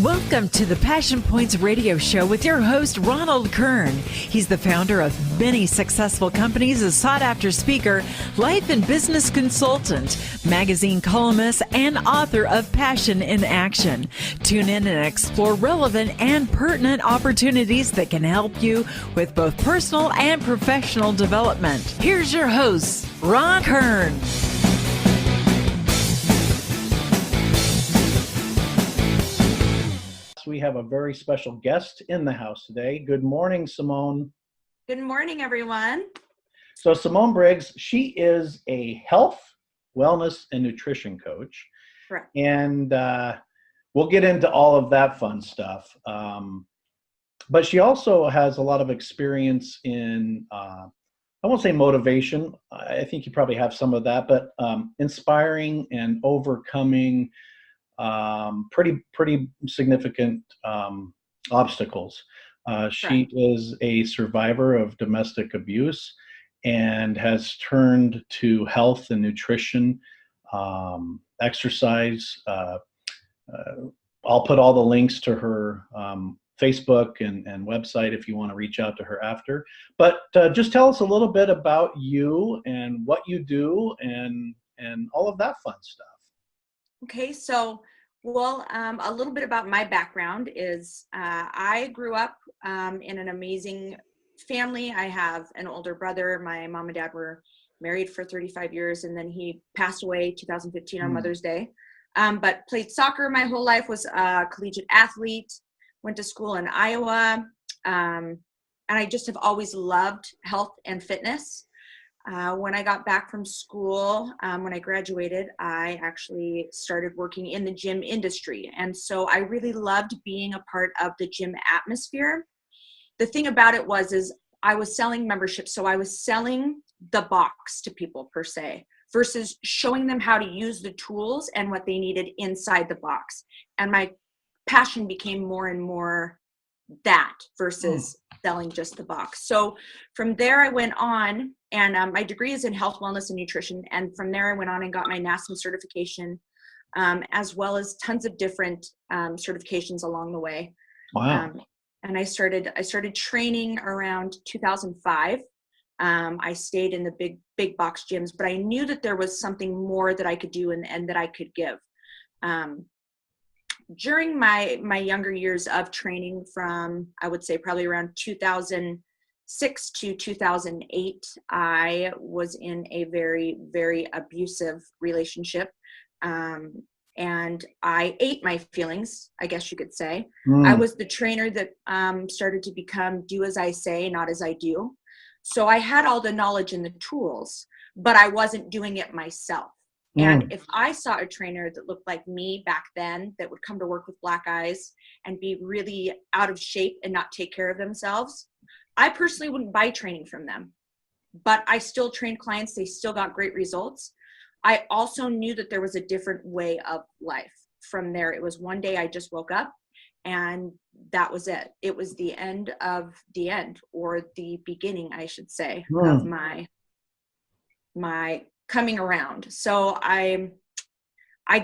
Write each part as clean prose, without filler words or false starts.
Welcome to the Passion Points radio show with your host, Ronald Kern. He's the founder of many successful companies, a sought-after speaker, life and business consultant, magazine columnist, and author of Passion in Action. Tune in and explore relevant and pertinent opportunities that can help you with both personal and professional development. Here's your host, Ron Kern. We have a very special guest in the house today. Good morning, Simone. Good morning, everyone. So Simone Briggs, she is a health, wellness, and nutrition coach. Correct. And we'll get into all of that fun stuff. But she also has a lot of experience in, I won't say motivation. I think you probably have some of that, but inspiring and overcoming pretty significant obstacles. She is a survivor of domestic abuse and has turned to health and nutrition, exercise. I'll put all the links to her Facebook and website if you want to reach out to her after. But just tell us a little bit about you and what you do and all of that fun stuff. Okay, so, a little bit about my background is I grew up in an amazing family. I have an older brother. My mom and dad were married for 35 years, and then he passed away 2015 on Mother's Day. But played soccer my whole life, was a collegiate athlete, went to school in Iowa, and I just have always loved health and fitness. When I got back from school, when I graduated, I actually started working in the gym industry. And so I really loved being a part of the gym atmosphere. The thing about it is I was selling memberships. So I was selling the box to people per se, versus showing them how to use the tools and what they needed inside the box. And my passion became more and more that versus selling just the box. So from there I went on, and my degree is in health, wellness, and nutrition. And from there I went on and got my NASM certification, as well as tons of different certifications along the way. Wow. And I started training around 2005. I stayed in the big box gyms, but I knew that there was something more that I could do and that I could give. During my younger years of training, from I would say probably around 2006 to 2008, I was in a very, very abusive relationship. And I ate my feelings, I guess you could say. I was the trainer that started to become do as I say, not as I do. So I had all the knowledge and the tools, but I wasn't doing it myself. And if I saw a trainer that looked like me back then, that would come to work with black eyes and be really out of shape and not take care of themselves, I personally wouldn't buy training from them. But I still trained clients. They still got great results. I also knew that there was a different way of life. From there, it was one day I just woke up, and that was it. It was the end of the end, or the beginning, I should say, of my coming around. So I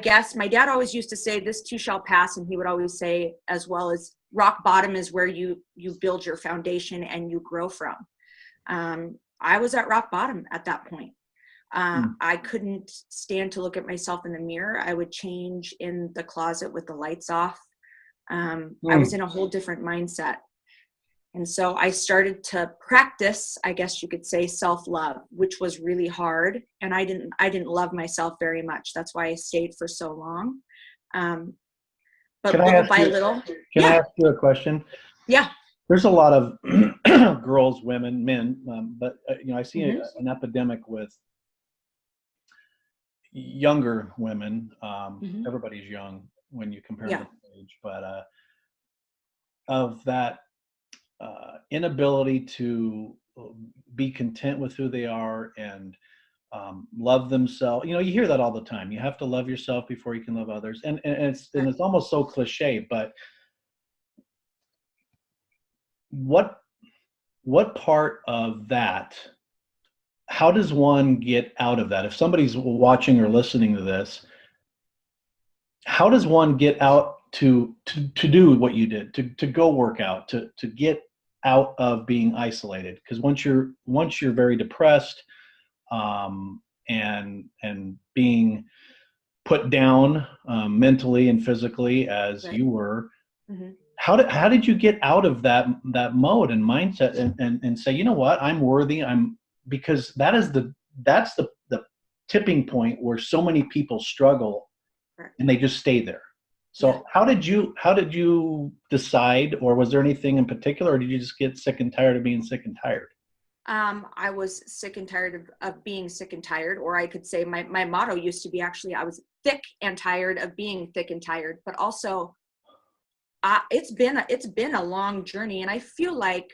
guess my dad always used to say, this too shall pass. And he would always say, as well, as rock bottom is where you build your foundation and you grow from. I was at rock bottom at that point. I couldn't stand to look at myself in the mirror. I would change in the closet with the lights off. I was in a whole different mindset. And so I started to practice, I guess you could say, self-love, which was really hard. And I didn't love myself very much. That's why I stayed for so long. But little by little. Can I ask you a question? Yeah. There's a lot of girls, women, men, but I see an epidemic with younger women. Everybody's young when you compare them to age, but of that inability to be content with who they are and love themselves. You hear that all the time. You have to love yourself before you can love others, and it's almost so cliche. But what part of that? How does one get out of that? If somebody's watching or listening to this, how does one get out to do what you did, to go work out, to get out of being isolated? Because once you're very depressed, and being put down, mentally and physically, as Right. you were, Mm-hmm. how did you get out of that mode and mindset, and say, you know what, I'm worthy, because that's the tipping point where so many people struggle, Correct. and they just stay there. So Yeah. how did you decide, or was there anything in particular, or did you just get sick and tired of being sick and tired? I was sick and tired of being sick and tired, or I could say my motto used to be, actually, I was thick and tired of being thick and tired, but also it's been a long journey. And I feel like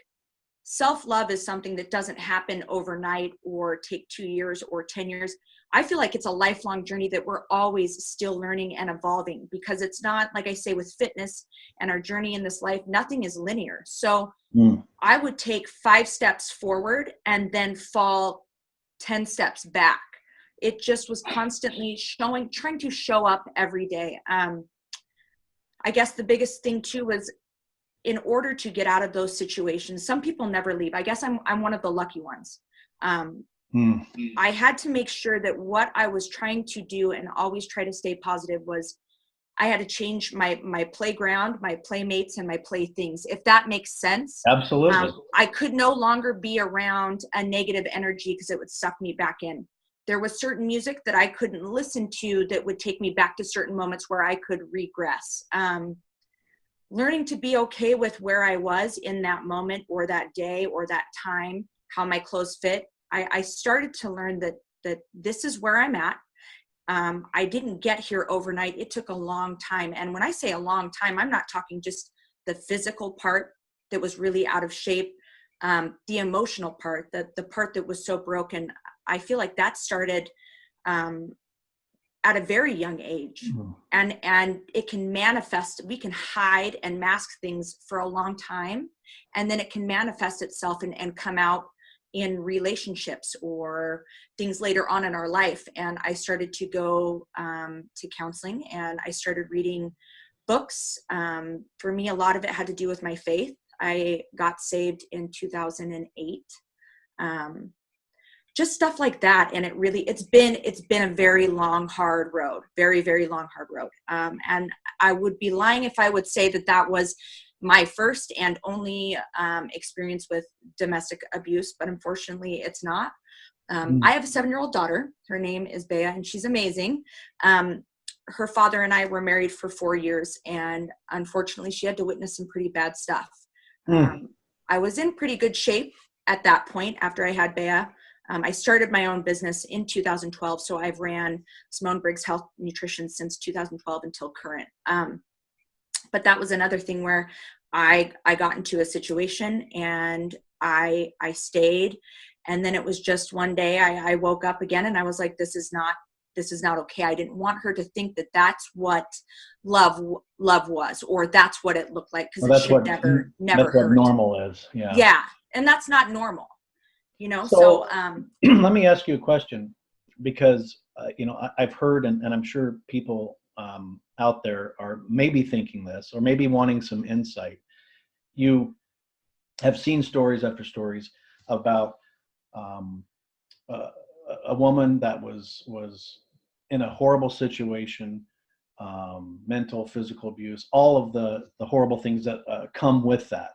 self-love is something that doesn't happen overnight or take 2 years or 10 years. I feel like it's a lifelong journey that we're always still learning and evolving, because it's not, like I say, with fitness and our journey in this life, nothing is linear. So I would take 5 steps forward and then fall 10 steps back. It just was constantly trying to show up every day. I guess the biggest thing too was, in order to get out of those situations, some people never leave. I guess I'm one of the lucky ones. I had to make sure that what I was trying to do, and always try to stay positive, was I had to change my playground, my playmates, and my playthings, if that makes sense. Absolutely. I could no longer be around a negative energy, because it would suck me back in. There was certain music that I couldn't listen to that would take me back to certain moments where I could regress. Learning to be okay with where I was in that moment, or that day, or that time, how my clothes fit. I started to learn that this is where I'm at. I didn't get here overnight. It took a long time. And when I say a long time, I'm not talking just the physical part that was really out of shape, the emotional part, the part that was so broken. I feel like that started at a very young age. And it can manifest. We can hide and mask things for a long time, and then it can manifest itself and come out in relationships or things later on in our life. And I started to go to counseling, and I started reading books. For me, a lot of it had to do with my faith. I got saved in 2008. Just stuff like that. And it's been a very long, hard road, very, very long, hard road. And I would be lying if I would say that was my first and only experience with domestic abuse, but unfortunately it's not. I have a 7-year-old daughter. Her name is Bea, and she's amazing. Her father and I were married for 4 years, and unfortunately she had to witness some pretty bad stuff. I was in pretty good shape at that point after I had Bea. I started my own business in 2012, so I've ran Simone Briggs Health Nutrition since 2012 until current. But that was another thing where I got into a situation, and I stayed. And then it was just one day I woke up again, and I was like, this is not okay. I didn't want her to think that that's what love was, or that's what it looked like, because it should never that's hurt. what normal is. Yeah. Yeah. And that's not normal, So let me ask you a question, because I've heard, and I'm sure people out there are maybe thinking this, or maybe wanting some insight. You have seen stories after stories about a woman that was in a horrible situation, mental, physical abuse, all of the horrible things that come with that.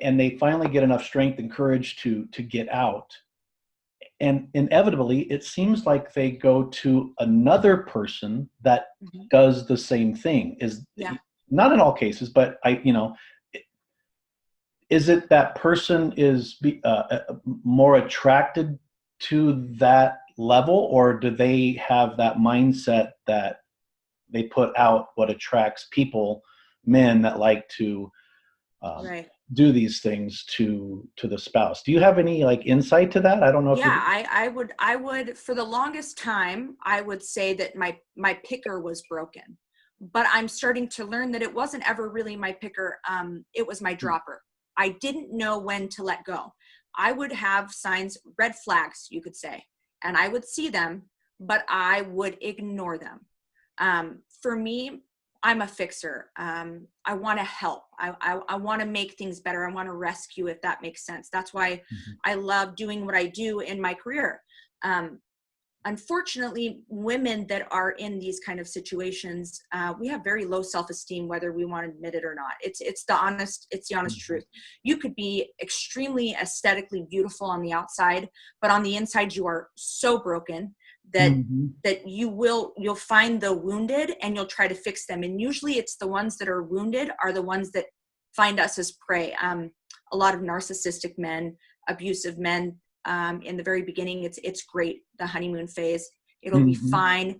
And they finally get enough strength and courage to get out. And inevitably, it seems like they go to another person that does the same thing. Not in all cases, but is it that person is more attracted to that level, or do they have that mindset that they put out what attracts people, men that like to do these things to the spouse? Do you have any insight to that? I don't know. I would for the longest time, I would say that my picker was broken, but I'm starting to learn that it wasn't ever really my picker. It was my dropper. I didn't know when to let go. I would have signs, red flags, you could say, and I would see them, but I would ignore them. For me, I'm a fixer. I want to help. I want to make things better. I want to rescue, if that makes sense. That's why I love doing what I do in my career. Unfortunately, women that are in these kind of situations, we have very low self-esteem, whether we want to admit it or not. It's the honest truth. You could be extremely aesthetically beautiful on the outside, but on the inside you are so broken that you'll find the wounded and you'll try to fix them. And usually it's the ones that are wounded are the ones that find us as prey. A lot of narcissistic men, abusive men, in the very beginning, it's great. The honeymoon phase, it'll be fine.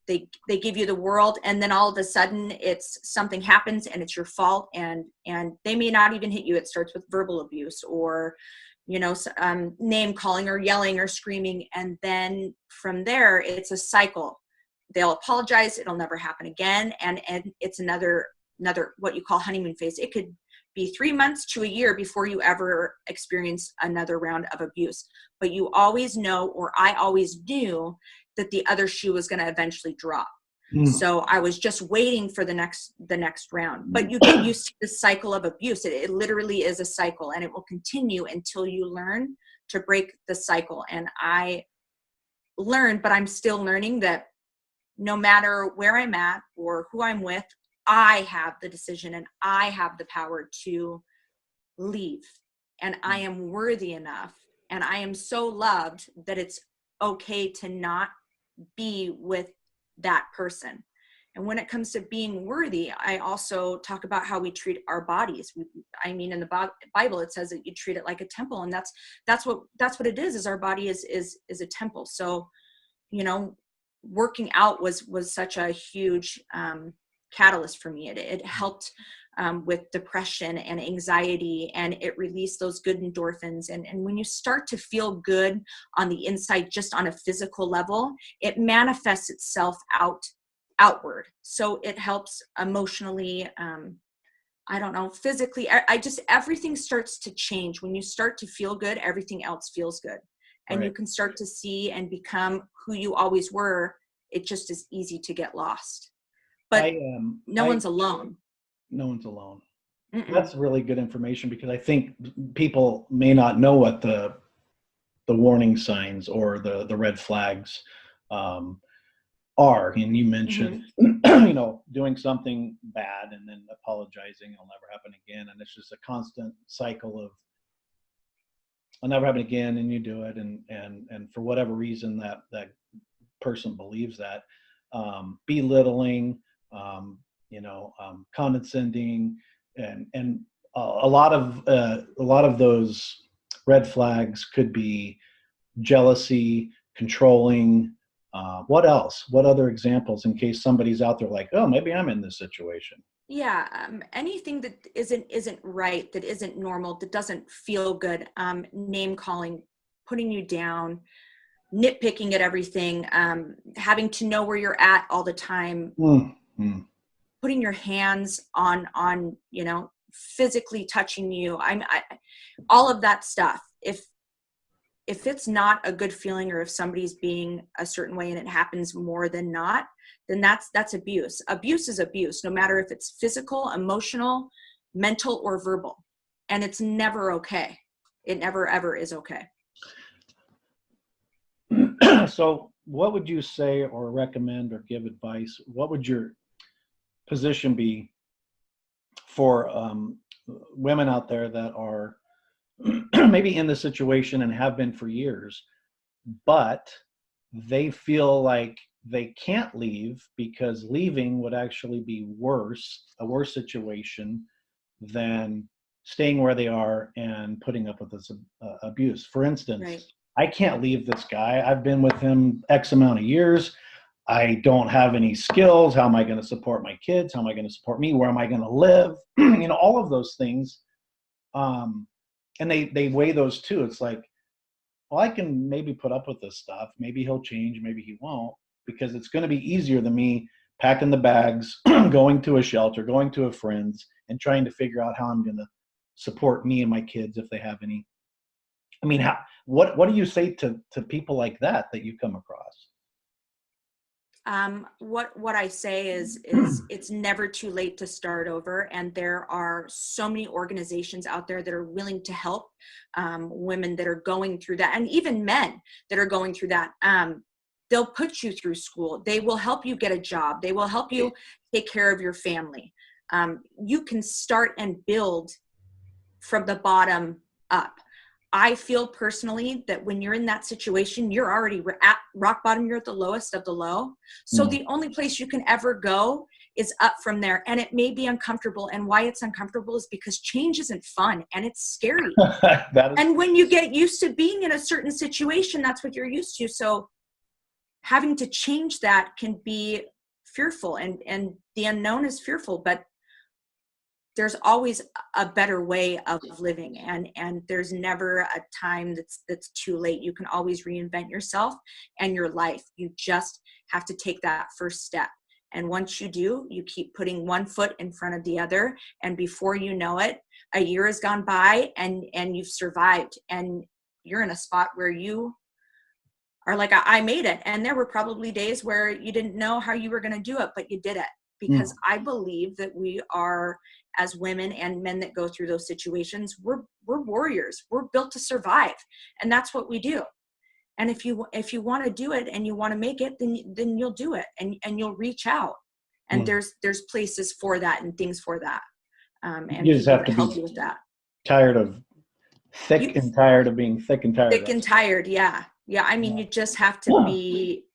They give you the world, and then all of a sudden it's something happens and it's your fault, and they may not even hit you. It starts with verbal abuse or, name calling or yelling or screaming. And then from there, it's a cycle. They'll apologize. It'll never happen again. And it's another what you call honeymoon phase. It could be 3 months to a year before you ever experience another round of abuse. But you always know, or I always knew, that the other shoe was going to eventually drop. So I was just waiting for the next round. But you get used to the cycle of abuse. It literally is a cycle, and it will continue until you learn to break the cycle. And I learned, but I'm still learning, that no matter where I'm at or who I'm with, I have the decision and I have the power to leave. And I am worthy enough, and I am so loved that it's okay to not be with that person. And when it comes to being worthy, I also talk about how we treat our bodies. In the Bible, it says that you treat it like a temple, and that's what it is our body is a temple. So, working out was such a huge catalyst for me. It helped with depression and anxiety, and it released those good endorphins. And when you start to feel good on the inside, just on a physical level, it manifests itself outward. So it helps emotionally, physically. Everything starts to change. When you start to feel good, everything else feels good. And you can start to see and become who you always were. It just is easy to get lost. But no one's alone. No one's alone. That's really good information, because I think people may not know what the warning signs or the red flags are. And you mentioned, doing something bad and then apologizing, it'll never happen again. And it's just a constant cycle of, it'll never happen again, and you do it. And for whatever reason that person believes that, belittling, condescending, and a lot of those red flags could be jealousy, controlling. What else? What other examples, in case somebody's out there like, oh, maybe I'm in this situation? Yeah, anything that isn't right, that isn't normal, that doesn't feel good. Name calling, putting you down, nitpicking at everything, having to know where you're at all the time. Putting your hands on physically touching you. All of that stuff. If it's not a good feeling, or if somebody's being a certain way and it happens more than not, then that's abuse. Abuse is abuse, no matter if it's physical, emotional, mental, or verbal. And it's never okay. It never, ever is okay. So what would you say or recommend or give advice? What would your position be for women out there that are maybe in this situation and have been for years, but they feel like they can't leave because leaving would actually be a worse situation than staying where they are and putting up with this abuse? For instance, I can't leave this guy. I've been with him X amount of years. I don't have any skills. How am I going to support my kids? How am I going to support me? Where am I going to live? All of those things. And they weigh those too. It's like, well, I can maybe put up with this stuff. Maybe he'll change. Maybe he won't, because it's going to be easier than me packing the bags, going to a shelter, going to a friend's, and trying to figure out how I'm going to support me and my kids if they have any. What do you say to people like that you come across? What I say is it's never too late to start over, and there are so many organizations out there that are willing to help women that are going through that, and even men that are going through that. They'll put you through school. They will help you get a job. They will help you take care of your family. You can start and build from the bottom up. I feel personally that when you're in that situation, you're already at rock bottom. You're at the lowest of the low. So the only place you can ever go is up from there. And it may be uncomfortable. And why it's uncomfortable is because change isn't fun and it's scary. And when you get used to being in a certain situation, that's what you're used to. So having to change that can be fearful, and the unknown is fearful, but there's always a better way of living, and there's never a time that's too late. You can always reinvent yourself and your life. You just have to take that first step. And once you do, you keep putting one foot in front of the other, and before you know it, a year has gone by and you've survived, and you're in a spot where you are like, I made it. And there were probably days where you didn't know how you were going to do it, but you did it. Because I believe that we are, as women and men that go through those situations, we're warriors. We're built to survive, and that's what we do. And if you want to do it and you want to make it, then you'll do it, and you'll reach out. And there's places for that and things for that. And you just have to help be you with that. Tired of and tired of being thick and tired. Thick and tired, yeah. I mean, you just have to be.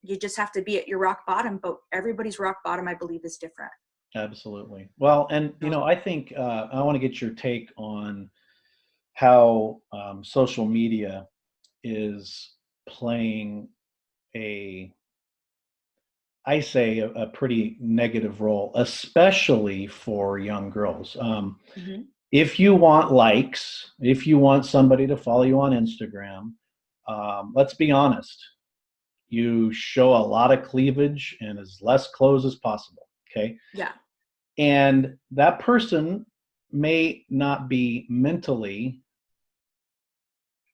You just have to be at your rock bottom, but everybody's rock bottom, I believe, is different. Absolutely. Well, and I think I want to get your take on how social media is playing a pretty negative role, especially for young girls. If you want likes, if you want somebody to follow you on Instagram, let's be honest. You show a lot of cleavage and as less clothes as possible. Okay. Yeah. And that person may not be mentally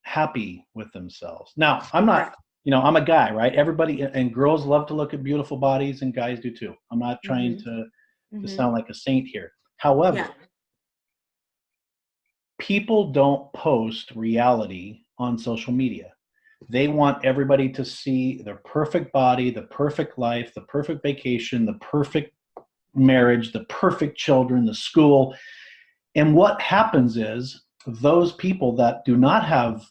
happy with themselves. Now, I'm not, I'm a guy, right? Everybody and girls love to look at beautiful bodies, and guys do too. I'm not trying to sound like a saint here. However, people don't post reality on social media. They want everybody to see their perfect body, the perfect life, the perfect vacation, the perfect marriage, the perfect children, the school. And what happens is those people that do not have,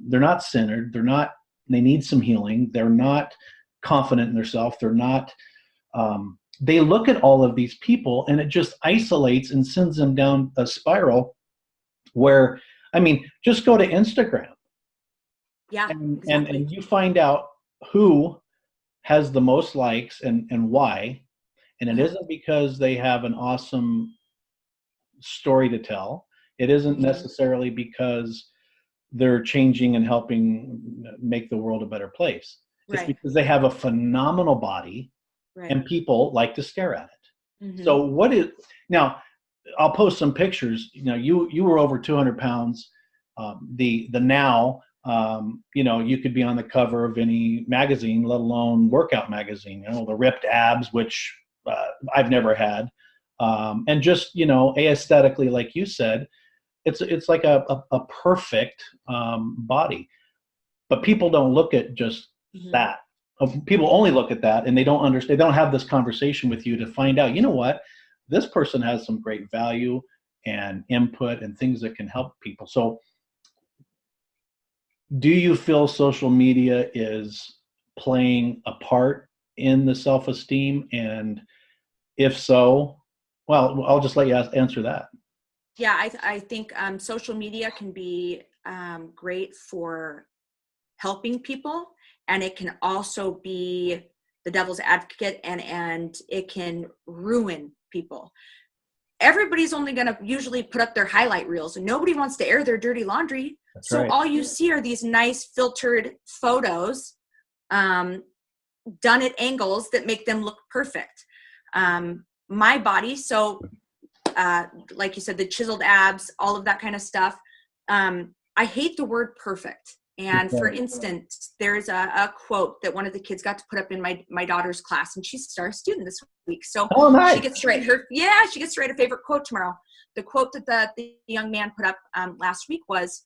they're not centered, they need some healing, they're not confident in themselves, they're not, they look at all of these people and it just isolates and sends them down a spiral where, just go to Instagram. Yeah, exactly. And you find out who has the most likes and why. And it isn't because they have an awesome story to tell. It isn't necessarily because they're changing and helping make the world a better place. It's because they have a phenomenal body and people like to stare at it. So now I'll post some pictures. You were over 200 pounds. You could be on the cover of any magazine, let alone workout magazine, the ripped abs, which I've never had. And just, aesthetically, like you said, it's like a perfect body. But people don't look at just that. People only look at that, and they don't understand. They don't have this conversation with you to find out, what, this person has some great value and input and things that can help people. So do you feel social media is playing a part in the self-esteem? And if so, well, I'll just let you answer that. Yeah, I think social media can be great for helping people, and it can also be the devil's advocate, and it can ruin people. Everybody's only going to usually put up their highlight reels, and nobody wants to air their dirty laundry. That's so right. All you see are these nice filtered photos done at angles that make them look perfect. My body, so like you said, the chiseled abs, all of that kind of stuff. I hate the word perfect. And for instance, there's a quote that one of the kids got to put up in my daughter's class, and she's a star student this week. So nice. she gets to write a favorite quote tomorrow. The quote that the young man put up last week was,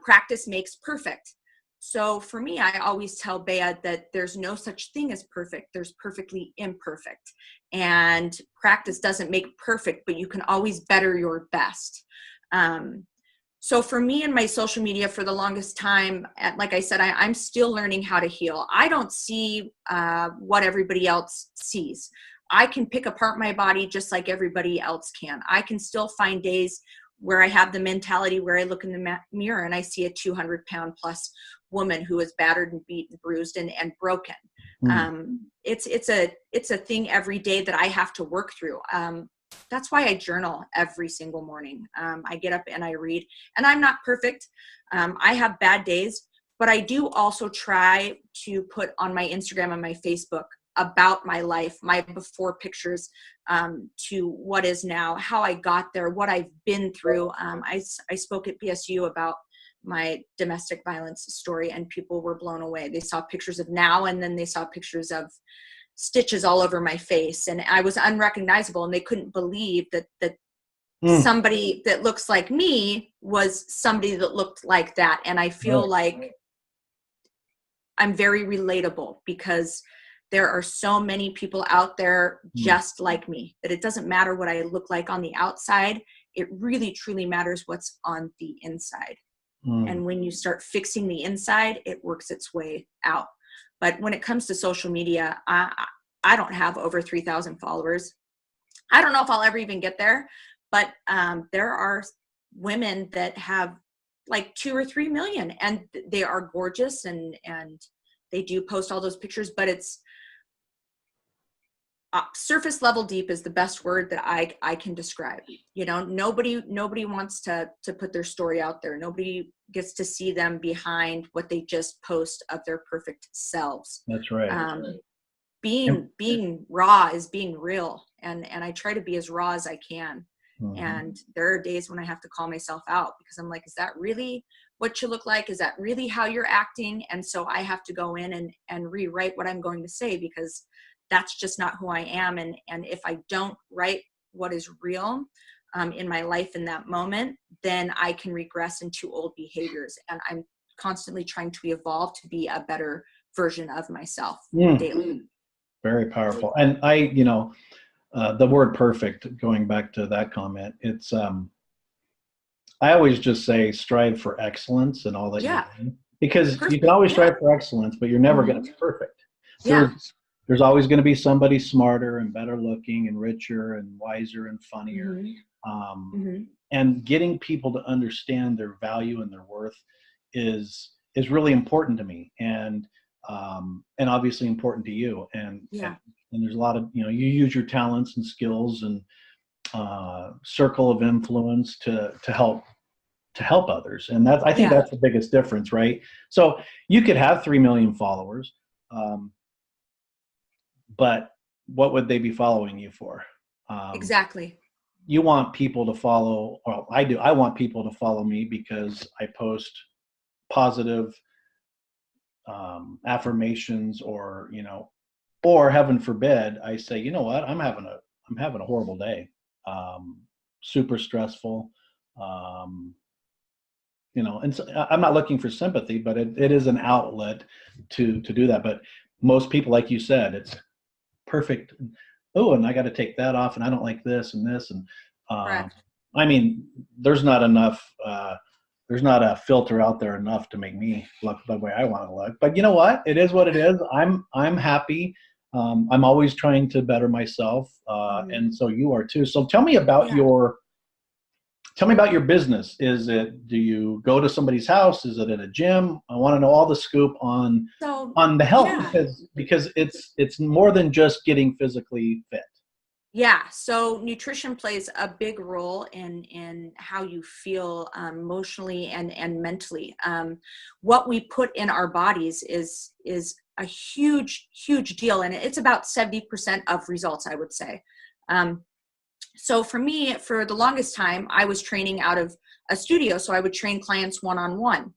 practice makes perfect. So for me, I always tell Bea that there's no such thing as perfect. There's perfectly imperfect. And practice doesn't make perfect, but you can always better your best. So for me and my social media for the longest time, like I said, I'm still learning how to heal. I don't see what everybody else sees. I can pick apart my body just like everybody else can. I can still find days where I have the mentality where I look in the mirror and I see a 200-pound plus woman who is battered and beaten, bruised and broken. It's a thing every day that I have to work through. That's why I journal every single morning. I get up and I read, and I'm not perfect. I have bad days, but I do also try to put on my Instagram and my Facebook about my life, my before pictures, to what is now, how I got there, what I've been through. I spoke at BSU about my domestic violence story, and people were blown away. They saw pictures of now, and then they saw pictures of stitches all over my face, and I was unrecognizable, and they couldn't believe that somebody that looks like me was somebody that looked like that. And I feel like I'm very relatable, because there are so many people out there just like me, that it doesn't matter what I look like on the outside. It really truly matters what's on the inside. And when you start fixing the inside, it works its way out. But when it comes to social media, I don't have over 3,000 followers. I don't know if I'll ever even get there, but there are women that have like 2 or 3 million, and they are gorgeous, and they do post all those pictures, but it's surface level deep is the best word that I can describe. You know, nobody wants to put their story out there. Nobody gets to see them behind what they just post of their perfect selves. That's right. Being raw is being real, and I try to be as raw as I can. And there are days when I have to call myself out, because I'm like, is that really what you look like? Is that really how you're acting? And so I have to go in and rewrite what I'm going to say, because that's just not who I am. And if I don't write what is real in my life in that moment, then I can regress into old behaviors. And I'm constantly trying to evolve to be a better version of myself daily. Very powerful. And the word perfect, going back to that comment, it's, I always just say strive for excellence in all that you do, because you can always strive for excellence, but you're never going to be perfect. There's always going to be somebody smarter and better looking and richer and wiser and funnier. And getting people to understand their value and their worth is really important to me, and obviously important to you. And there's a lot of, you use your talents and skills and circle of influence to help others. And I think that's the biggest difference, right? So you could have 3 million followers, but what would they be following you for? Exactly. You want people to follow, well, I do. I want people to follow me because I post positive affirmations, or heaven forbid, I say, you know what, I'm having a horrible day, super stressful, and so I'm not looking for sympathy, but it is an outlet to do that. But most people, like you said, it's perfect. Oh, and I got to take that off, and I don't like this and this, and I mean, there's not a filter out there enough to make me look the way I want to look. But you know what? It is what it is. I'm happy. I'm always trying to better myself, and so you are too. So tell me about your business. Do you go to somebody's house? Is it at a gym? I want to know all the scoop on the health, because it's more than just getting physically fit. Yeah. So nutrition plays a big role in how you feel emotionally and mentally. What we put in our bodies is a huge, huge deal. And it's about 70% of results, I would say. So for me, for the longest time, I was training out of a studio. So I would train clients one-on-one.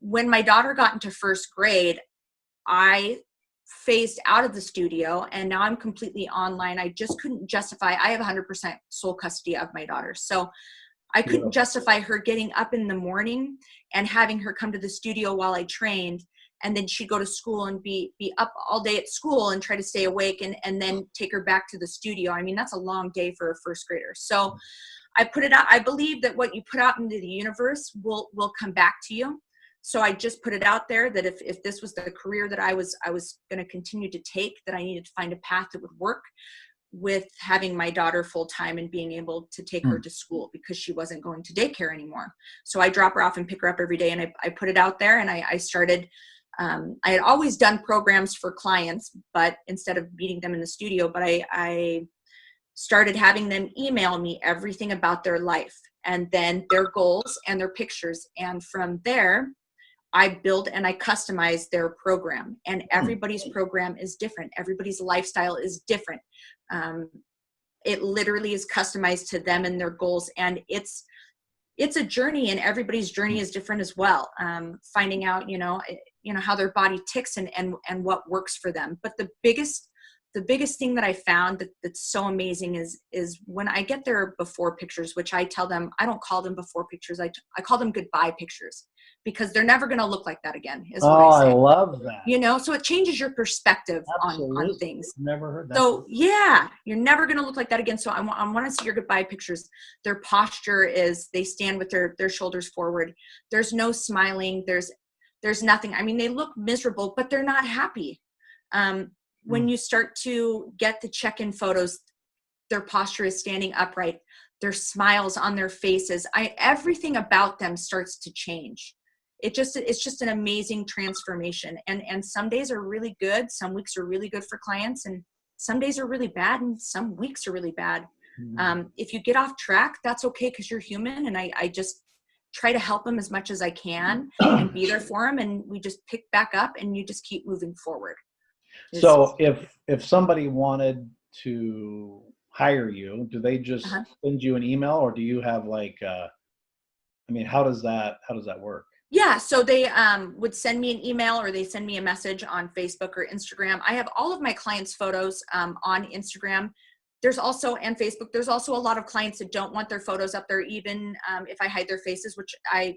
When my daughter got into first grade, I phased out of the studio, and now I'm completely online. I just couldn't justify, I have 100% sole custody of my daughter. So I couldn't justify her getting up in the morning and having her come to the studio while I trained, and then she'd go to school and be up all day at school and try to stay awake, and then take her back to the studio. I mean, that's a long day for a first grader. So I put it out. I believe that what you put out into the universe will come back to you. So I just put it out there that if this was the career that I was going to continue to take, that I needed to find a path that would work with having my daughter full time and being able to take her to school, because she wasn't going to daycare anymore. So I drop her off and pick her up every day, and I put it out there, and I started. I had always done programs for clients, but instead of meeting them in the studio, but I started having them email me everything about their life, and then their goals and their pictures. And from there, I build and I customize their program, and everybody's program is different. Everybody's lifestyle is different. It literally is customized to them and their goals. And it's a journey, and everybody's journey is different as well. Finding out, how their body ticks and what works for them. But the biggest thing that I found that's so amazing is when I get their before pictures, which I tell them, I don't call them before pictures. I call them goodbye pictures, because they're never going to look like that again. Is what I say. I love that. So it changes your perspective on things. Never heard that. So yeah, you're never going to look like that again. So I want to see your goodbye pictures. Their posture is, they stand with their shoulders forward. There's no smiling. There's nothing. I mean, they look miserable, but they're not happy. When you start to get the check-in photos, their posture is standing upright. There's smiles on their faces. Everything about them starts to change. It's just an amazing transformation. And some days are really good. Some weeks are really good for clients, and some days are really bad, and some weeks are really bad. If you get off track, that's okay, because you're human. And I just try to help them as much as I can and be there for them. And we just pick back up, and you just keep moving forward. So if somebody wanted to hire you, do they just send you an email, or do you have how does that work? Yeah, so they would send me an email, or they send me a message on Facebook or Instagram. I have all of my clients' photos on Instagram. There's also, and Facebook, there's also a lot of clients that don't want their photos up there, even if I hide their faces, which I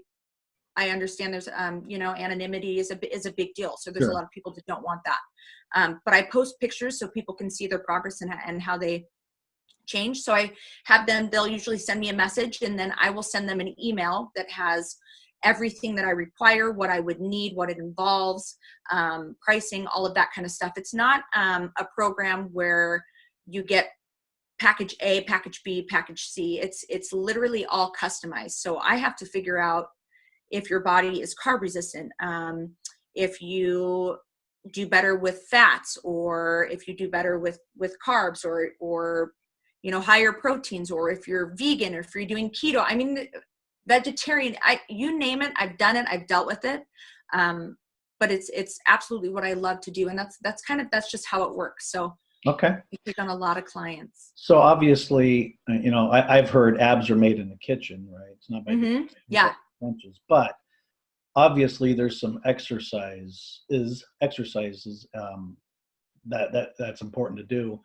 understand. There's, anonymity is a big deal. So there's a lot of people that don't want that. But I post pictures so people can see their progress and how they change. So I have them, they'll usually send me a message, and then I will send them an email that has everything that I require, what I would need, what it involves, pricing, all of that kind of stuff. It's not a program where you get package A, package B, package C. It's literally all customized. So I have to figure out if your body is carb resistant, if you do better with fats, or if you do better with carbs, or higher proteins, or if you're vegan, or if you're doing keto. I mean, vegetarian, you name it, I've done it, I've dealt with it. But it's absolutely what I love to do. And that's just how it works. So okay, I take on a lot of clients. So obviously, I've heard abs are made in the kitchen, right? It's not by benches, but obviously there's some exercises that's important to do.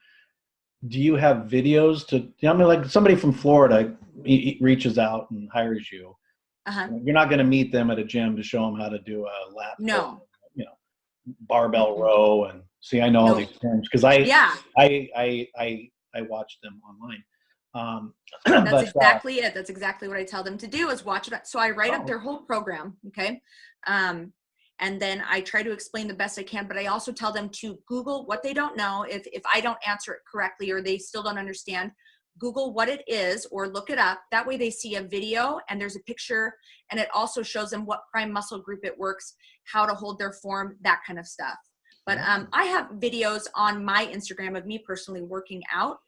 Do you have videos like somebody from Florida reaches out and hires you? You're not going to meet them at a gym to show them how to do a lap, barbell row, and see, I know all these terms because I watch them online. That's exactly it. That's exactly what I tell them to do, is watch it. So I write up their whole program. Okay. And then I try to explain the best I can, but I also tell them to Google what they don't know. If I don't answer it correctly, or they still don't understand, Google what it is or look it up. That way they see a video and there's a picture, and it also shows them what prime muscle group it works, how to hold their form, that kind of stuff. But I have videos on my Instagram of me personally working out,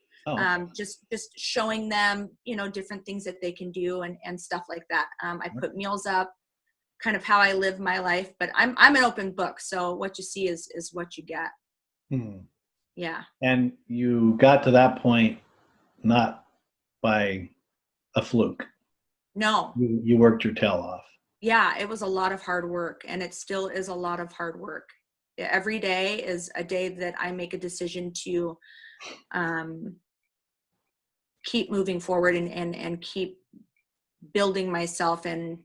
just showing them, different things that they can do and stuff like that. I put meals up, kind of how I live my life, but I'm an open book. So what you see is what you get. Yeah. And you got to that point not by a fluke. No. You worked your tail off. Yeah, it was a lot of hard work, and it still is a lot of hard work. Every day is a day that I make a decision to keep moving forward and keep building myself and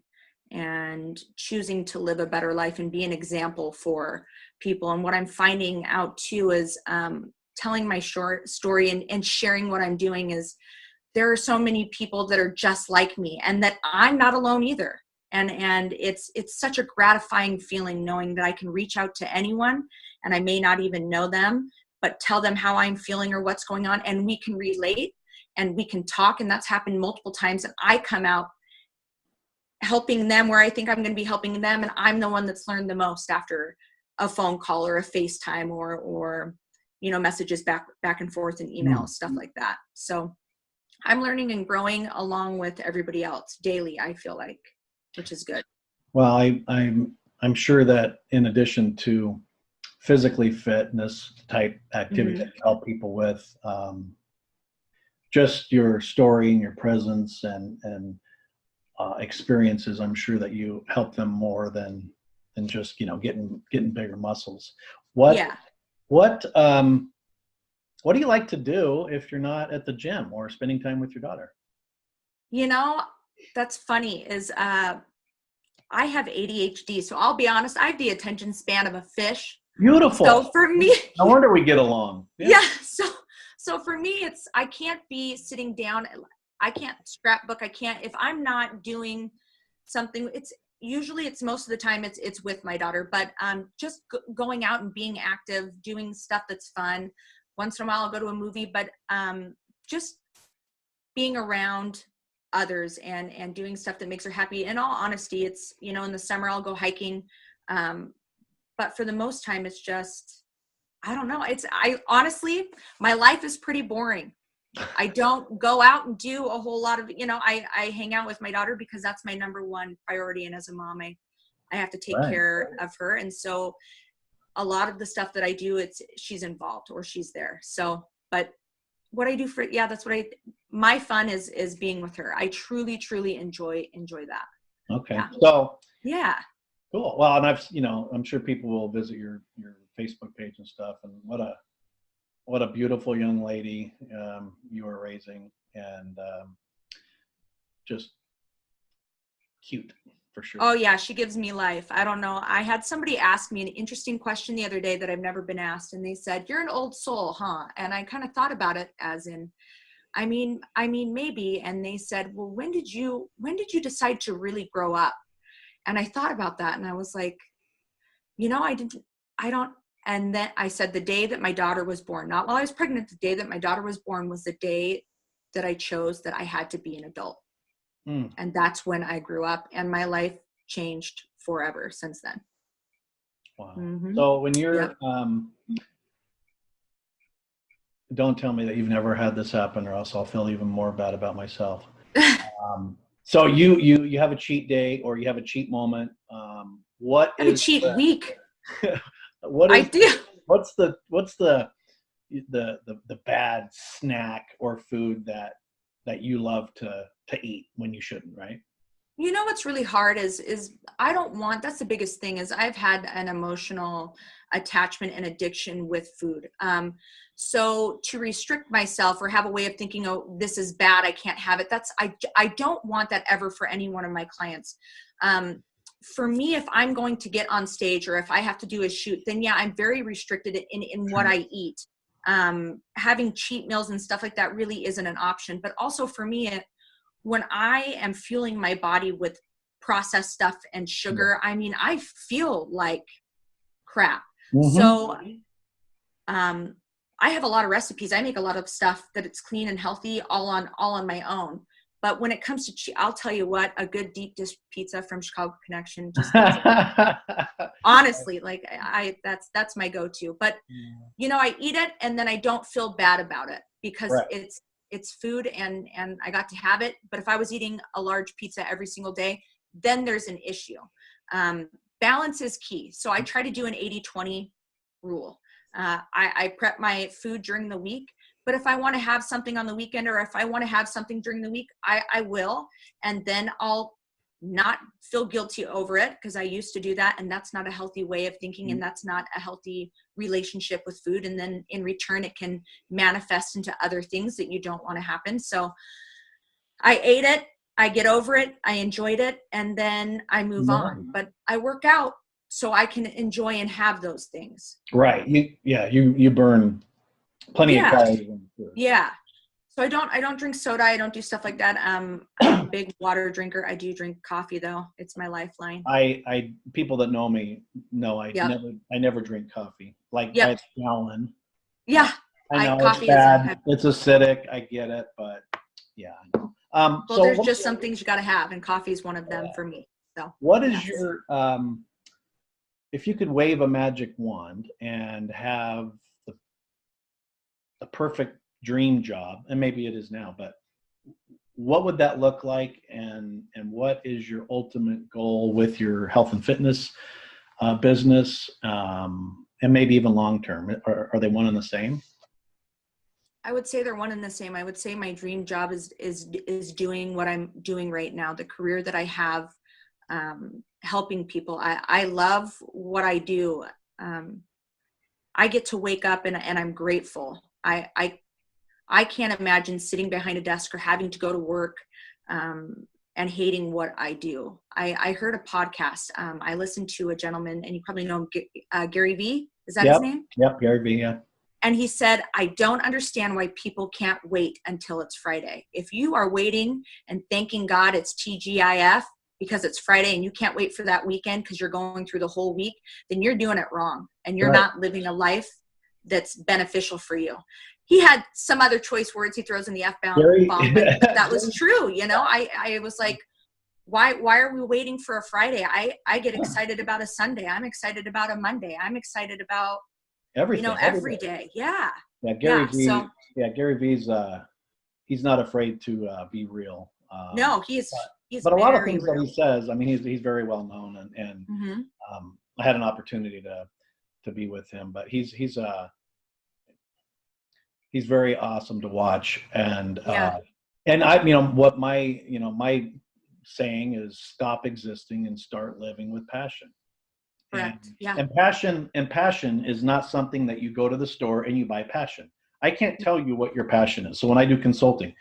choosing to live a better life and be an example for people. And what I'm finding out too is telling my short story and sharing what I'm doing is there are so many people that are just like me and that I'm not alone either. And it's such a gratifying feeling knowing that I can reach out to anyone and I may not even know them, but tell them how I'm feeling or what's going on, and we can relate and we can talk. And that's happened multiple times, and I come out helping them where I think I'm going to be helping them, and I'm the one that's learned the most after a phone call or a FaceTime or messages back and forth and emails, stuff like that. So I'm learning and growing along with everybody else daily, I feel like, which is good. Well, I'm sure that in addition to physically fitness type activities that you help people with, just your story and your presence and experiences, I'm sure that you help them more than just getting bigger muscles. What do you like to do if you're not at the gym or spending time with your daughter? That's funny is I have ADHD, so I'll be honest, I have the attention span of a fish. Beautiful. So for me, no wonder we get along. Yeah. So for me, I can't be sitting down. I can't scrapbook. I can't, if I'm not doing something, it's most of the time it's with my daughter, but just going out and being active, doing stuff that's fun. Once in a while I'll go to a movie, but just being around others and doing stuff that makes her happy. In all honesty, it's, in the summer I'll go hiking. But for the most time, it's just, I don't know. Honestly, my life is pretty boring. I don't go out and do a whole lot of, I hang out with my daughter because that's my number one priority. And as a mom, I have to take care of her. And so a lot of the stuff that I do, she's involved or she's there. So, but what I do that's what my fun is being with her. I truly, truly enjoy that. Okay. Yeah. So yeah. Cool. Well, and I'm sure people will visit your Facebook page and stuff, and what a beautiful young lady you are raising, and just cute for sure. Oh yeah, she gives me life. I don't know. I had somebody ask me an interesting question the other day that I've never been asked, and they said, "You're an old soul, huh?" And I kind of thought about it as in, I mean maybe. And they said, "Well, when did you decide to really grow up?" And I thought about that, and I was like, I don't. And then I said, the day that my daughter was born, not while I was pregnant, the day that my daughter was born was the day that I chose that I had to be an adult. And that's when I grew up, and my life changed forever since then. Wow. So when you're, don't tell me that you've never had this happen, or else I'll feel even more bad about myself. So you have a cheat day, or you have a cheat moment. What is a cheat week? What is? I do. What's the bad snack or food that you love to eat when you shouldn't, right? What's really hard is I don't want, that's the biggest thing, is I've had an emotional attachment and addiction with food. So to restrict myself or have a way of thinking, oh, this is bad, I can't have it. I don't want that ever for any one of my clients. For me, if I'm going to get on stage or if I have to do a shoot, then yeah, I'm very restricted in what I eat. Having cheat meals and stuff like that really isn't an option. But also for me, when I am fueling my body with processed stuff and sugar, I feel like crap. So I have a lot of recipes. I make a lot of stuff that it's clean and healthy all on my own. But when it comes to I'll tell you what, a good deep dish pizza from Chicago Connection just honestly, like that's my go-to. But I eat it and then I don't feel bad about it because it's food and I got to have it. But if I was eating a large pizza every single day, then there's an issue. Balance is key. So I try to do an 80-20 rule. I prep my food during the week, but if I want to have something on the weekend or if I want to have something during the week, I will. And then I'll not feel guilty over it, because I used to do that, and that's not a healthy way of thinking, and that's not a healthy relationship with food. And then in return, it can manifest into other things that you don't want to happen. So I ate it, I get over it, I enjoyed it, and then I move on. But I work out so I can enjoy and have those things. Right. You burn plenty of calories in food. Yeah. So I don't drink soda. I don't do stuff like that. I'm a big water drinker. I do drink coffee though. It's my lifeline. I people that know me know I never drink coffee. Like by a gallon. Yeah. I know it's bad. It's acidic. I get it, but yeah. Well, so there's just some things you got to have, and coffee is one of them for me. So what is your if you could wave a magic wand and have the perfect dream job, and maybe it is now, but what would that look like, and what is your ultimate goal with your health and fitness business, and maybe even long term? Are they one and the same? I would say they're one and the same. I would say my dream job is doing what I'm doing right now, the career that I have, helping people. I love what I do. I get to wake up and I'm grateful. I can't imagine sitting behind a desk or having to go to work and hating what I do. I heard a podcast. I listened to a gentleman, and you probably know him, Gary Vee. Is that his name? Yep, Gary Vee, yeah. And he said, I don't understand why people can't wait until it's Friday. If you are waiting and thanking God it's TGIF because it's Friday and you can't wait for that weekend because you're going through the whole week, then you're doing it wrong. And you're not living a life that's beneficial for you. He had some other choice words he throws in the F-bomb, but that was true. You know, I was like, why are we waiting for a Friday? I get excited about a Sunday. I'm excited about a Monday. I'm excited about everything, every day. Yeah. Yeah. Gary Vee. Gary Vee's, he's not afraid to be real. No, he's but a lot of things that he says, I mean, he's very well known, and I had an opportunity to be with him, but he's very awesome to watch. And what my saying is, stop existing and start living with passion. Correct. And passion is not something that you go to the store and you buy passion. I can't tell you what your passion is. So when I do consulting,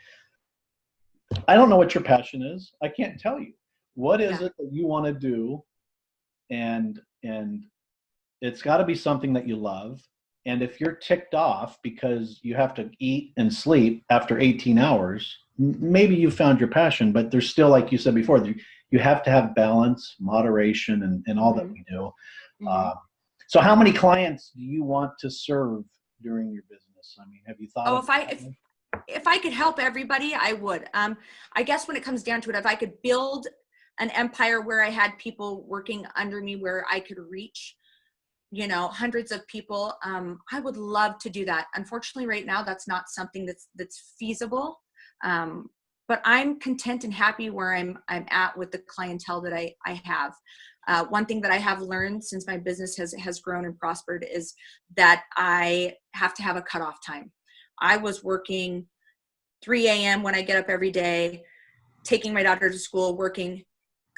I don't know what your passion is. I can't tell you. What is it that you want to do? And it's got to be something that you love. And if you're ticked off because you have to eat and sleep after 18 hours, maybe you found your passion, but there's still, like you said before, you have to have balance, moderation, and all that we do. So how many clients do you want to serve during your business? I mean, have you thought if I could help everybody, I would. I guess when it comes down to it, if I could build an empire where I had people working under me, where I could reach, hundreds of people, I would love to do that. Unfortunately, right now, that's not something that's feasible. But I'm content and happy where I'm at with the clientele that I have. One thing that I have learned since my business has grown and prospered is that I have to have a cutoff time. I was working 3 a.m. when I get up every day, taking my daughter to school, working,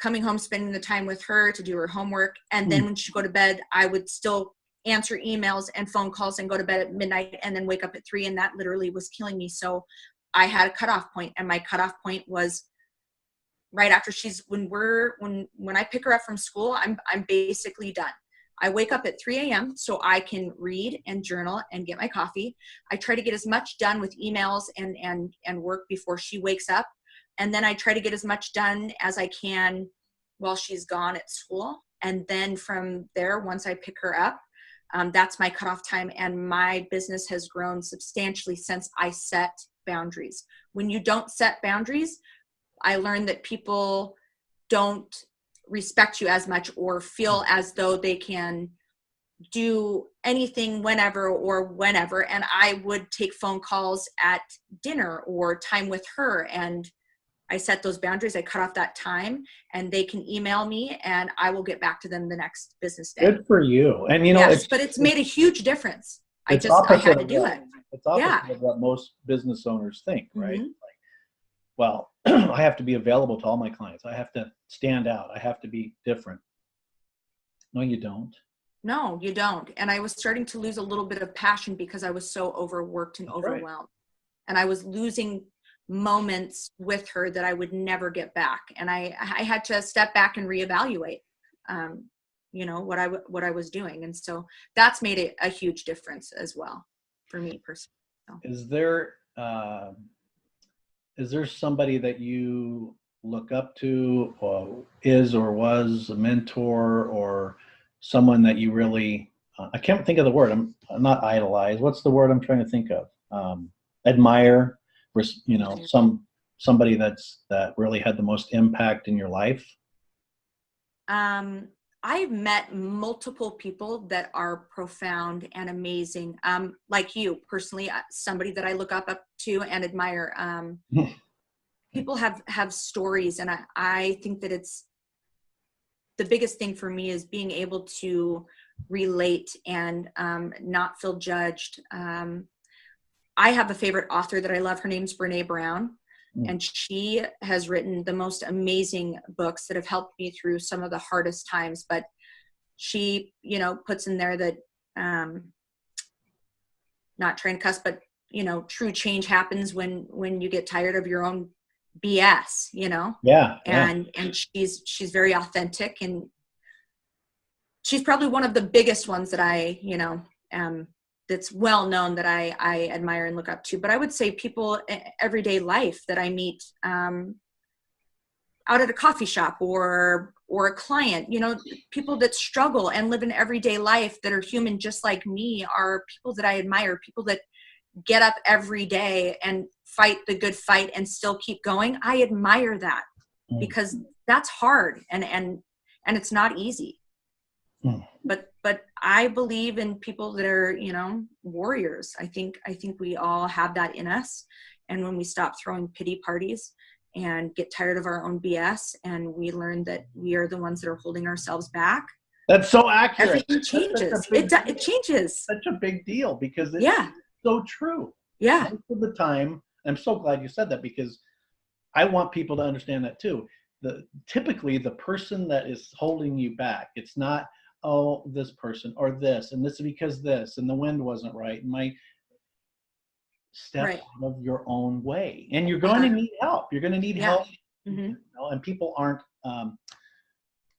coming home, spending the time with her to do her homework. And then when she go to bed, I would still answer emails and phone calls and go to bed at midnight and then wake up at 3. And that literally was killing me. So I had a cutoff point, and my cutoff point was right after when I pick her up from school, I'm basically done. I wake up at 3 a.m. so I can read and journal and get my coffee. I try to get as much done with emails and work before she wakes up. And then I try to get as much done as I can while she's gone at school. And then from there, once I pick her up, that's my cutoff time. And my business has grown substantially since I set boundaries. When you don't set boundaries, I learned that people don't respect you as much or feel as though they can do anything whenever. And I would take phone calls at dinner or time with her, and I set those boundaries. I cut off that time, and they can email me and I will get back to them the next business day. Good for you. And but it's made a huge difference. I had to do it. It's opposite of what most business owners think, right? well, I have to be available to all my clients. I have to stand out. I have to be different. No, you don't. No, you don't. And I was starting to lose a little bit of passion because I was so overworked and overwhelmed. Right. And I was losing moments with her that I would never get back. And I had to step back and reevaluate, what I was doing. And so that's made it a huge difference as well for me personally. So. Is there somebody that you look up to, or is or was a mentor, or someone that you really, I can't think of the word, I'm not idolize, what's the word I'm trying to think of? Admire, somebody that really had the most impact in your life? I've met multiple people that are profound and amazing. Like you personally, somebody that I look up to and admire. People have stories, and I think that it's the biggest thing for me is being able to relate and not feel judged. I have a favorite author that I love. Her name's Brene Brown. And she has written the most amazing books that have helped me through some of the hardest times. But she, puts in there that, not trying to cuss, but, true change happens when you get tired of your own BS, Yeah. And she's very authentic, and she's probably one of the biggest ones that I, that's well known that I admire and look up to. But I would say people everyday life that I meet out at a coffee shop or a client, people that struggle and live an everyday life that are human just like me are people that I admire, people that get up every day and fight the good fight and still keep going. I admire that because that's hard and it's not easy. But I believe in people that are, warriors. I think we all have that in us. And when we stop throwing pity parties and get tired of our own BS, and we learn that we are the ones that are holding ourselves back. That's so accurate. Everything changes. It changes. Such a big deal because it's so true. Yeah. Most of the time, I'm so glad you said that because I want people to understand that too. Typically the person that is holding you back, it's not, oh, this person or this, and this is because this, and the wind wasn't right. My step out of your own way. And you're going to need help. You're going to need help. And people aren't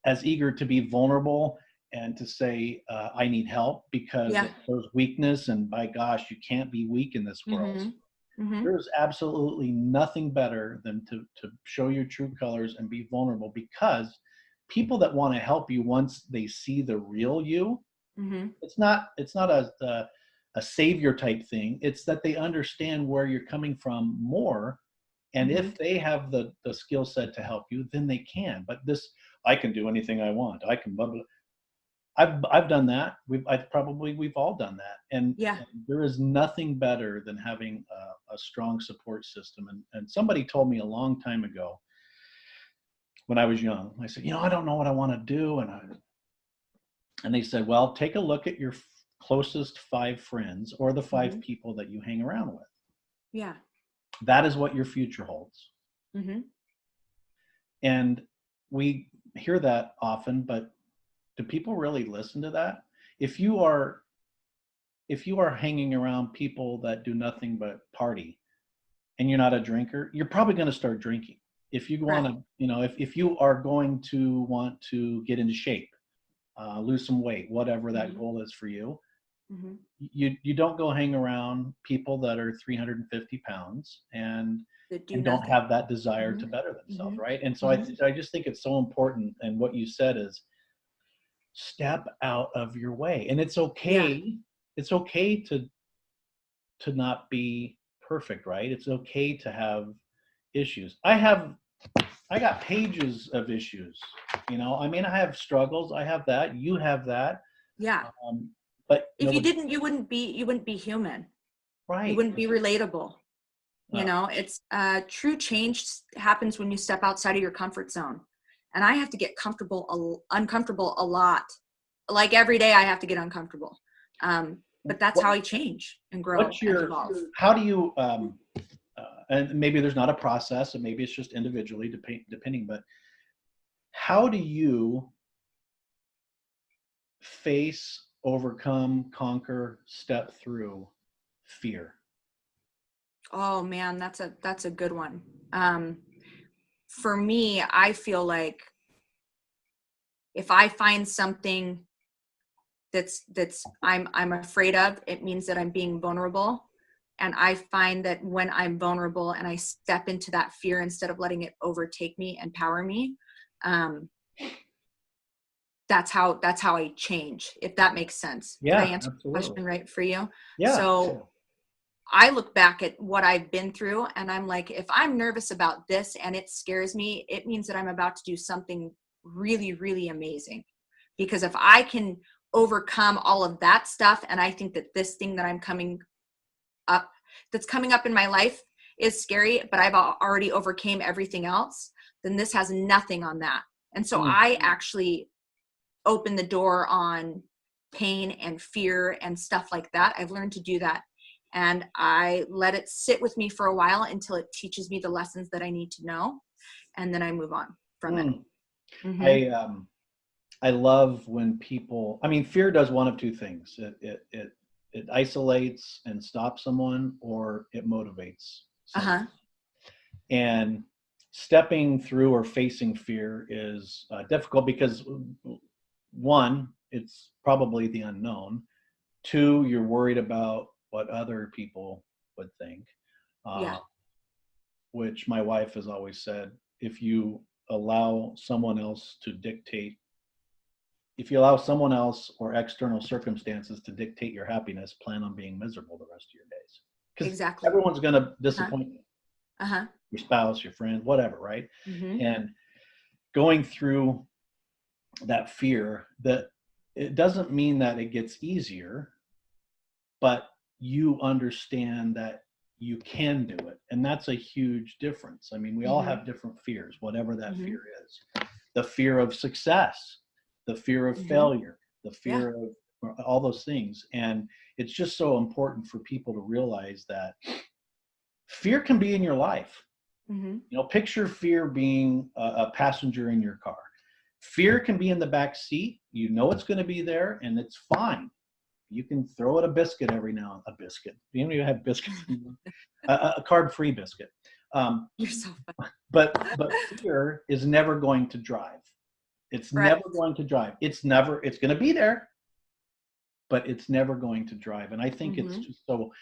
as eager to be vulnerable and to say, I need help because there's weakness. And by gosh, you can't be weak in this world. There's absolutely nothing better than to show your true colors and be vulnerable, because people that want to help you, once they see the real you, it's not a savior type thing. It's that they understand where you're coming from more. And if they have the skill set to help you, then they can. But I can do anything I want. I can blah, blah. I've done that. We've all done that. And there is nothing better than having a strong support system. And somebody told me a long time ago, when I was young, I said, I don't know what I want to do. And they said, well, take a look at your closest 5 friends or the 5 people that you hang around with. Yeah. That is what your future holds. And we hear that often, but do people really listen to that? If you are hanging around people that do nothing but party and you're not a drinker, you're probably going to start drinking. If you want to, if you are going to want to get into shape, lose some weight, whatever that goal is for you, you don't go hang around people that are 350 pounds and don't have that desire to better themselves, right? And so I just think it's so important. And what you said is step out of your way. And it's okay. Yeah. It's okay to not be perfect, right? It's okay to have issues. I got pages of issues, I have struggles. I have that. You have that. Yeah. But if you didn't, you wouldn't be human. Right. You wouldn't be relatable. It's true change happens when you step outside of your comfort zone. And I have to get uncomfortable a lot. Like every day I have to get uncomfortable. But that's how I change and grow and evolve. How do you and maybe there's not a process, and maybe it's just individually depending, but how do you face, overcome, conquer, step through fear? Oh man, that's a good one. For me, I feel like if I find something that's I'm afraid of, it means that I'm being vulnerable. And I find that when I'm vulnerable and I step into that fear instead of letting it overtake me and power me, that's how I change, if that makes sense. Did I Yeah, answer the absolutely. question right for you? Yeah. So I look back at what I've been through and I'm like, if I'm nervous about this and it scares me, it means that I'm about to do something really, really amazing. Because if I can overcome all of that stuff, and I think that this thing that that's coming up in my life is scary, but I've already overcame everything else, then this has nothing on that. And so I actually open the door on pain and fear and stuff like that. I've learned to do that. And I let it sit with me for a while until it teaches me the lessons that I need to know. And then I move on from it. Mm-hmm. I love when people, I mean, fear does one of two things. It isolates and stops someone, or it motivates someone. And stepping through or facing fear is difficult because, one, it's probably the unknown. Two, you're worried about what other people would think. Yeah. Which my wife has always said, if you allow someone else to dictate, if you allow someone else or external circumstances to dictate your happiness, plan on being miserable the rest of your days. Because Exactly. everyone's going to disappoint you. Uh-huh. Your spouse, your friend, whatever, right? Mm-hmm. And going through that fear, that it doesn't mean that it gets easier, but you understand that you can do it. And that's a huge difference. I mean, we all have different fears, whatever that fear is. The fear of success, the fear of failure, the fear of all those things. And it's just so important for people to realize that fear can be in your life. You know, picture fear being a passenger in your car. Fear can be in the back seat. You know it's going to be there, and it's fine. You can throw it a biscuit every now and a biscuit. You don't even have biscuits. A carb-free biscuit. You're so funny. But fear is never going to drive. It's never going to drive. It's going to be there, but it's never going to drive. And I think it's just so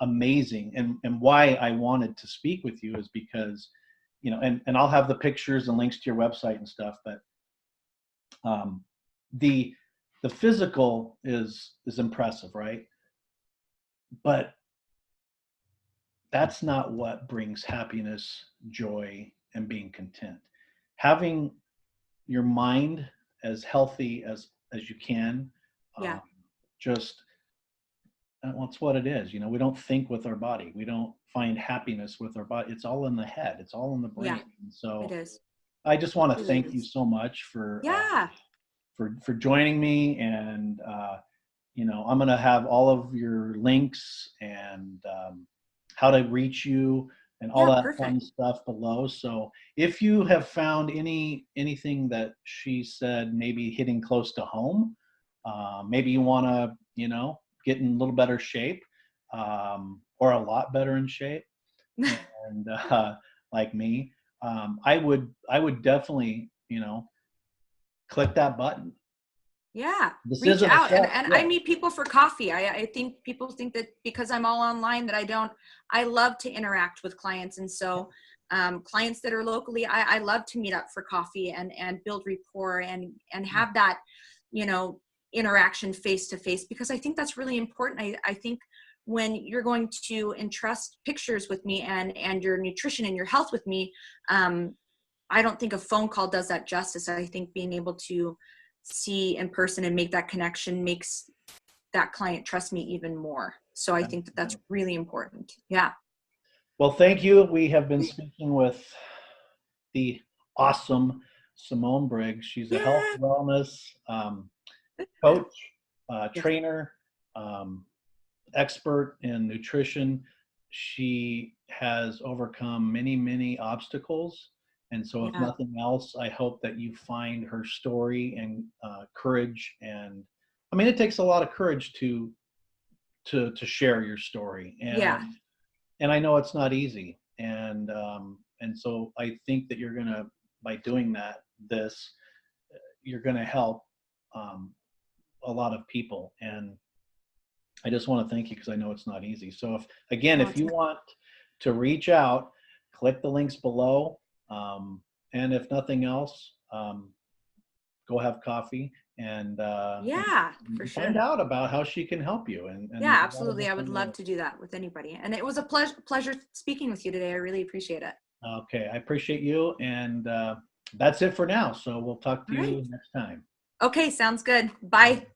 amazing. And why I wanted to speak with you is because, you know, and I'll have the pictures and links to your website and stuff, but the physical is impressive, right? But that's not what brings happiness, joy, and being content. Having your mind as healthy as you can, just that's what it is. You know, we don't think with our body. We don't find happiness with our body. It's all in the head. It's all in the brain. Yeah, and so it is. I just want to thank you so much for joining me. And you know, I'm going to have all of your links and how to reach you and all that fun stuff below. So if you have found anything that she said maybe hitting close to home, maybe you want to, you know, get in a little better shape, or a lot better in shape, and like me, I would definitely, you know, click that button. Yeah, reach out. And I meet people for coffee. I think people think that because I'm all online that I love to interact with clients. And so clients that are locally, I love to meet up for coffee and build rapport and have that, you know, interaction face to face, because I think that's really important. I think when you're going to entrust pictures with me and your nutrition and your health with me, I don't think a phone call does that justice. I think being able to see in person and make that connection makes that client trust me even more. So I think that that's really important. Yeah. Well, thank you. We have been speaking with the awesome Simone Briggs. She's a health wellness coach, trainer, expert in nutrition. She has overcome many, many obstacles. And so if nothing else, I hope that you find her story and courage. And I mean, it takes a lot of courage to share your story. And I know it's not easy. And so I think that you're gonna, by doing this, you're gonna help a lot of people. And I just want to thank you because I know it's not easy. So if you want to reach out, click the links below. And if nothing else, go have coffee and for sure, find out about how she can help you. And yeah, absolutely. I would love to do that with anybody. And it was a pleasure speaking with you today. I really appreciate it. Okay. I appreciate you. And that's it for now. So we'll talk to you next time. Okay. Sounds good. Bye.